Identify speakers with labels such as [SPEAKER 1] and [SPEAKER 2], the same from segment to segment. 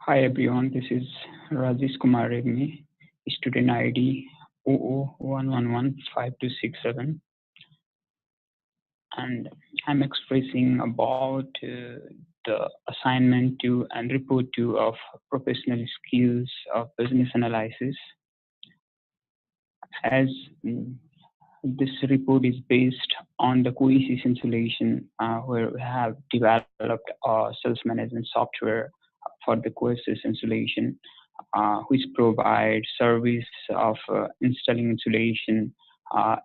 [SPEAKER 1] Hi everyone, this is Rajesh Kumar Regmi, student ID 00111527, and I'm expressing about the assignment to and report to of professional skills of business analysis. As this report is based on the cohesive solution, where we have developed a sales management software for the cohesive solution, which provides service of installing insulation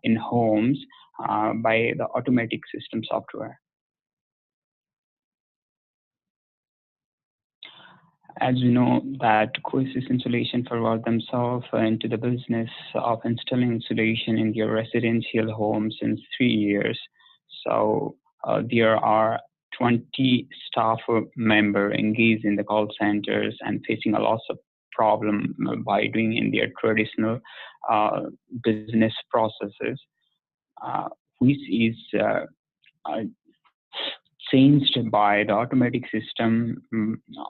[SPEAKER 1] in homes by the automatic system software. As we know that cohesive insulation forward themselves into the business of installing insulation in their residential homes in 3 years. So there are 20 staff members engaged in the call centers and facing a lot of problem by doing in their traditional business processes, which is changed by the automatic system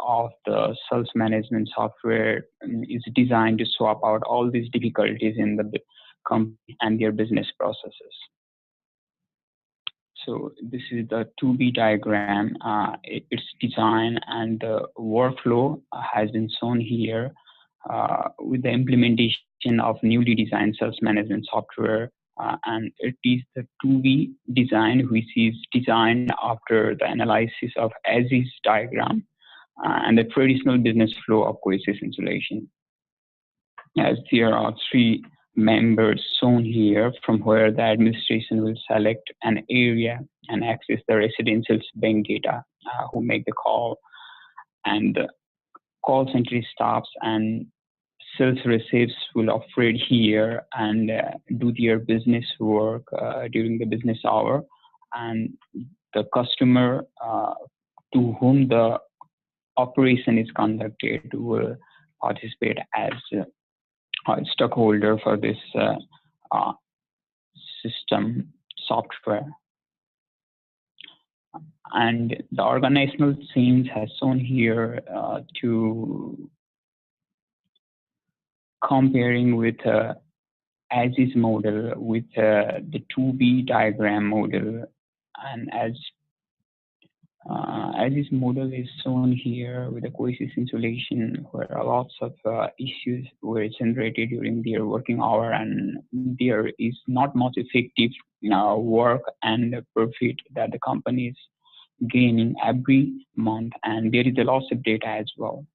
[SPEAKER 1] of the sales management software is designed to swap out all these difficulties in the company and their business processes. So this is the 2B diagram. Its design and the workflow has been shown here with the implementation of newly designed sales management software. And it is the 2B design, which is designed after the analysis of as-is diagram and the traditional business flow of cohesive insulation. As there are 3 members shown here, from where the administration will select an area and access the residential bank data who make the call, and the call center staffs and sales receipts will operate here and do their business work during the business hour, and the customer to whom the operation is conducted will participate as a stockholder for this system software. And the organizational change has shown here to comparing with as-is model with the 2B diagram model, and as-is model is shown here with the cohesive insulation, where lots of issues were generated during their working hour, and there is not much effective work and profit that the company is gaining every month, and there is a loss of data as well.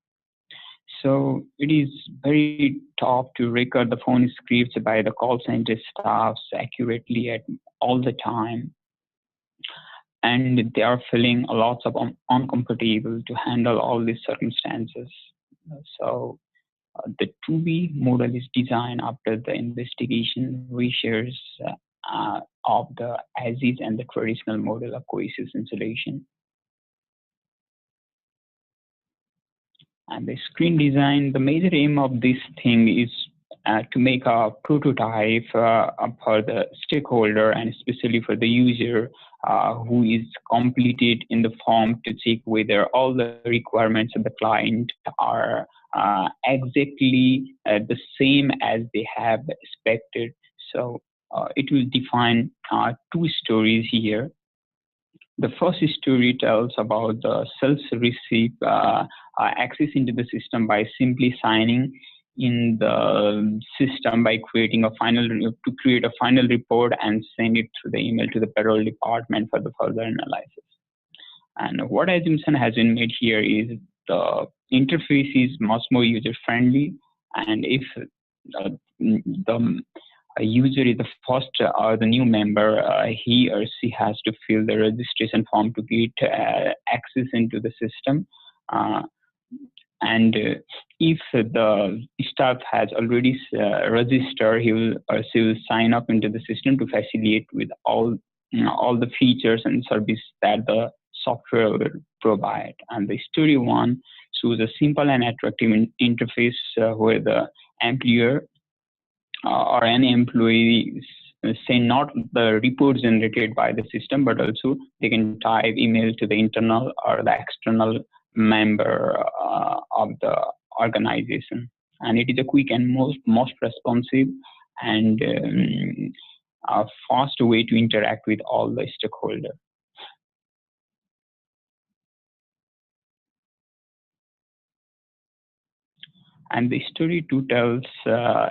[SPEAKER 1] So it is very tough to record the phone scripts by the call center staffs accurately at all the time, and they are feeling a lot of uncomfortable to handle all these circumstances. So the 2B model is designed after the investigation research of the as-is and the traditional model of cohesive insulation. And the screen design, the major aim of this thing is to make a prototype for the stakeholder and especially for the user who is completed in the form to check whether all the requirements of the client are exactly the same as they have expected. So it will define 2 stories here. The first story tells about the sales receive access into the system by simply signing in the system by creating a final report and send it through the email to the payroll department for the further analysis. And what assumption has been made here is the interface is much more user friendly, and if the a user is the first or the new member, he or she has to fill the registration form to get access into the system. And if the staff has already registered, he will or she will sign up into the system to facilitate with all the features and service that the software will provide. And the story 1 shows a simple and attractive interface where the employer or any employee say not the report generated by the system, but also they can type email to the internal or the external member of the organization, and it is a quick and most responsive and a fast way to interact with all the stakeholders. And the story 2 tells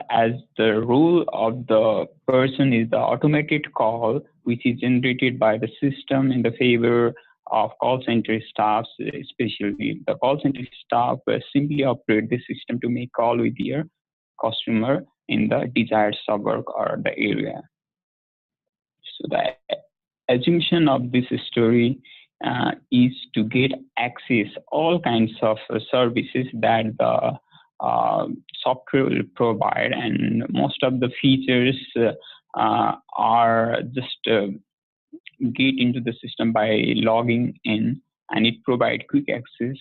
[SPEAKER 1] as the role of the person is the automated call, which is generated by the system in the favor of call center staffs, especially the call center staff simply operate the system to make call with their customer in the desired suburb or the area. So the assumption of this story is to get access all kinds of services that the software will provide, and most of the features are just get into the system by logging in, and it provides quick access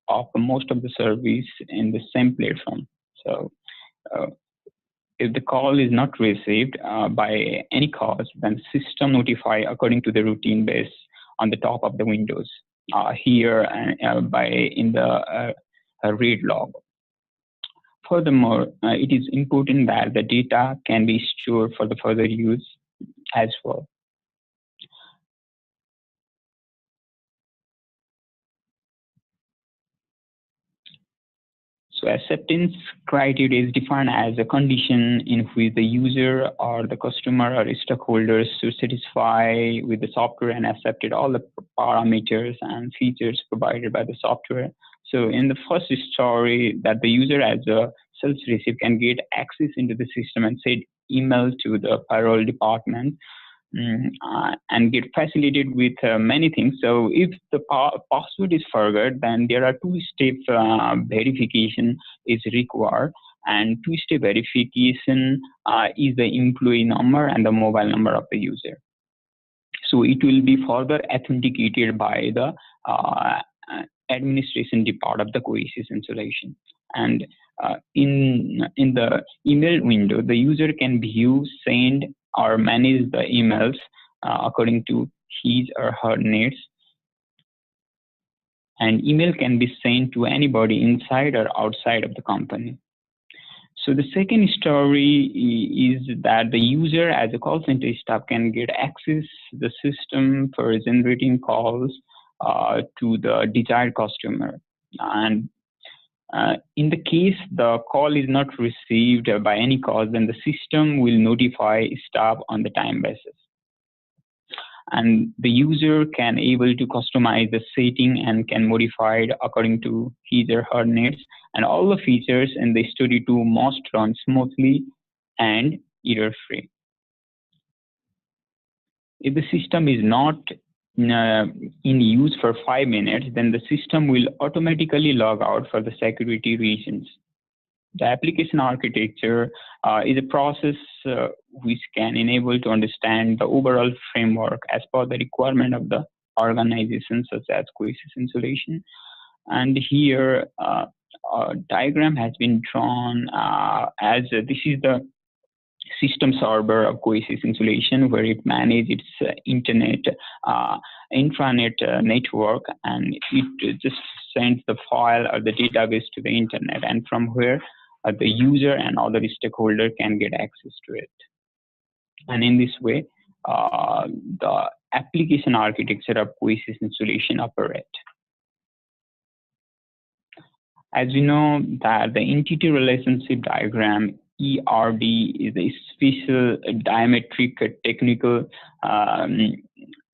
[SPEAKER 1] of most of the service in the same platform. So if the call is not received by any cause, then system notify according to the routine based on the top of the windows here by in the read log. Furthermore, it is important that the data can be stored for the further use as well. So acceptance criteria is defined as a condition in which the user or the customer or stakeholders should satisfy with the software and accepted all the parameters and features provided by the software. So in the first story, that the user as a self-receive can get access into the system and send email to the payroll department and get facilitated with many things. So if the password is forgot, then there are two-step verification is required, and two-step verification is the employee number and the mobile number of the user. So it will be further authenticated by the administration part of the CIS installation. And in the email window, the user can view, send, or manage the emails according to his or her needs. And email can be sent to anybody inside or outside of the company. So the second story is that the user as a call center staff can get access to the system for generating calls to the desired customer. And in the case the call is not received by any cause, then the system will notify staff on the time basis. And the user can able to customize the setting and can modify it according to his or her needs. And all the features in the story 2 must run smoothly and error-free. If the system is not in use for 5 minutes, then the system will automatically log out for the security reasons. The application architecture is a process which can enable to understand the overall framework as per the requirement of the organization, such as CIS installation. And here a diagram has been drawn as this is the system server of CIS installation, where it manages its internet intranet network, and it just sends the file or the database to the internet, and from where the user and other stakeholder can get access to it. And in this way, the application architecture of CIS installation operate. As we know that the entity relationship diagram ERD is a special diametric technical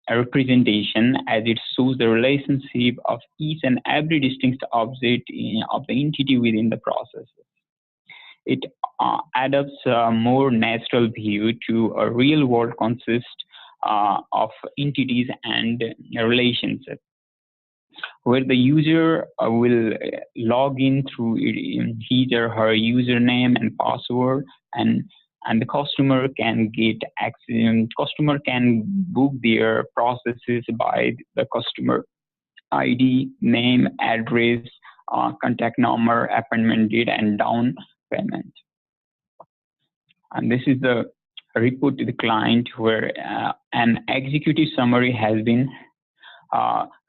[SPEAKER 1] representation, as it shows the relationship of each and every distinct object of the entity within the process. It adopts a more natural view to a real world consist of entities and relationships, where the user will log in through his or her username and password, and the customer can get access. Customer can book their processes by the customer ID, name, address, contact number, appointment date, and down payment. And this is the report to the client, where an executive summary has been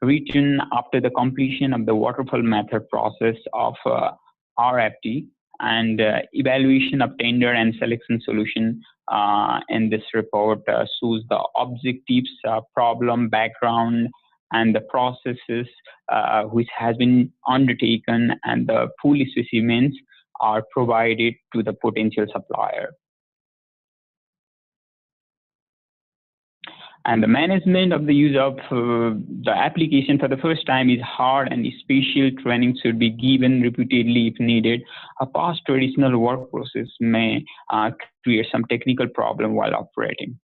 [SPEAKER 1] written after the completion of the waterfall method process of RFT and evaluation of tender and selection solution. In this report shows the objectives, problem, background, and the processes which has been undertaken, and the full specimens are provided to the potential supplier. And the management of the use of the application for the first time is hard, and special training should be given repeatedly if needed. A past traditional work process may create some technical problem while operating.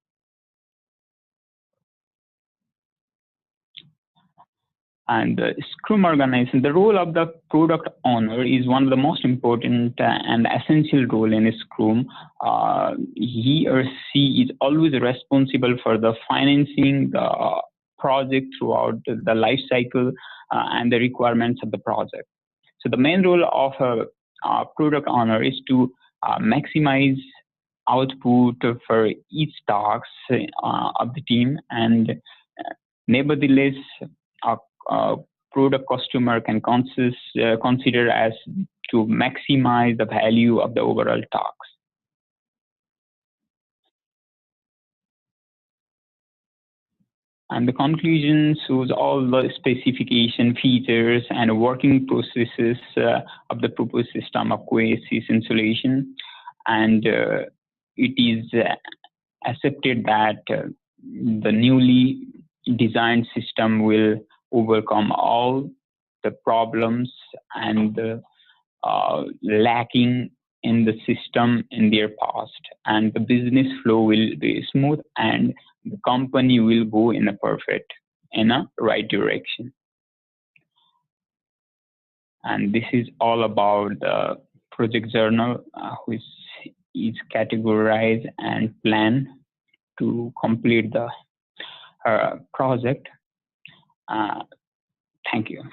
[SPEAKER 1] And the Scrum organization, the role of the product owner is one of the most important and essential role in Scrum. He or she is always responsible for the financing the project throughout the life cycle and the requirements of the project. So the main role of a product owner is to maximize output for each task of the team, and nevertheless, product customer can consider as to maximize the value of the overall task. And the conclusion shows all the specification, features, and working processes of the proposed system of cohesive insulation. And it is accepted that the newly designed system will overcome all the problems and lacking in the system in their past, and the business flow will be smooth, and the company will go in a right direction. And this is all about the project journal, which is categorized and planned to complete the project. Thank you.